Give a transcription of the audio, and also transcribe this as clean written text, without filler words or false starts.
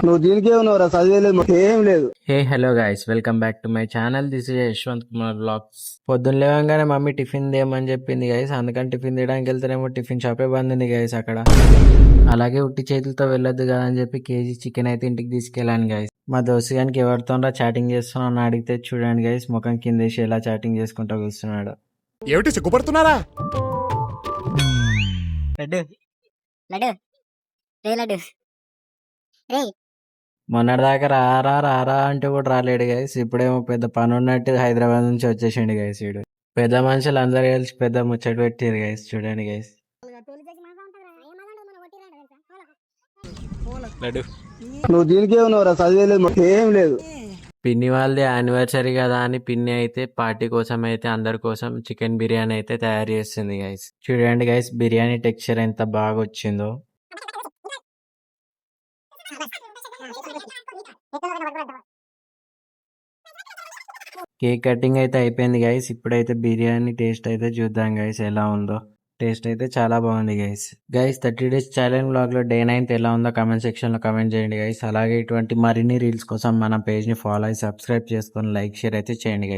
నువ్వు దీనికే ఉన్నావురా, చదివేలేదు ఏం లేదు. Hey hello guys, welcome back to my channel. This is Yashwant Kumar vlogs. పొద్దున్న లేవగానే మమ్మీ టిఫిన్ తేమని చెప్పింది గైస్. అందుకని టిఫిన్ తీయడానికి వెళ్తేనేమో టిఫిన్ షాపే బంద్ ఉంది గైస్ అక్కడ. అలాగే ఉట్టి చేతులతో వెళ్ళొద్దు కదా అని చెప్పి కేజీ చికెన్ అయితే ఇంటికి తీసుకెళ్ళాను గైస్. మా దోస్తు గానికి ఎవరితోనరా చాటింగ్ చేస్తున్నావు అని అడిగితే చూడండి గైస్, ముఖం కిందేసి ఎలా చాటింగ్ చేసుకుంటూ కూర్చున్నాడు. ఏమిటి సిగ్గుపడుతున్నారా? లడ్డు లడ్డు రే లడ్డు రే మొన్నటిదాకా రారా రారా అంటే కూడా రాలేడు గైస్. ఇప్పుడేమో పెద్ద పని ఉన్నట్టు హైదరాబాద్ నుంచి వచ్చేసిండు గైస్. వీడు పెద్ద మనుషులు అందరు కలిసి పెద్ద ముచ్చట పెట్టారు గైస్. చూడండి గైస్. నువ్వు దీనికే ఉన్నావురా, చదివేలేదు ఏం లేదు. పిన్ని వాళ్ళది యానివర్సరీ కదా అని పిన్ని అయితే పార్టీ కోసం అయితే అందరి కోసం చికెన్ బిర్యానీ అయితే తయారు చేస్తుంది గైస్. చూడండి గైస్, బిర్యానీ టెక్స్చర్ ఎంత బాగా వచ్చిందో. కేక్ కటింగ్ అయితే అయిపోయింది గైస్. ఇప్పుడైతే బిర్యానీ టేస్ట్ అయితే చూద్దాం గైస్ ఎలా ఉందో. టేస్ట్ అయితే చాలా బాగుంది గైస్. 30 days ఛాలెంజ్ బ్లాగ్ లో డే 9 ఎలా ఉందో కామెంట్ సెక్షన్ లో కామెంట్ చేయండి గైస్. అలాగే ఇటువంటి మరిన్ని రీల్స్ కోసం మన పేజ్ ని ఫాలో అయ్యి సబ్స్క్రైబ్ చేసుకొని లైక్ షేర్ అయితే చేయండి గైస్.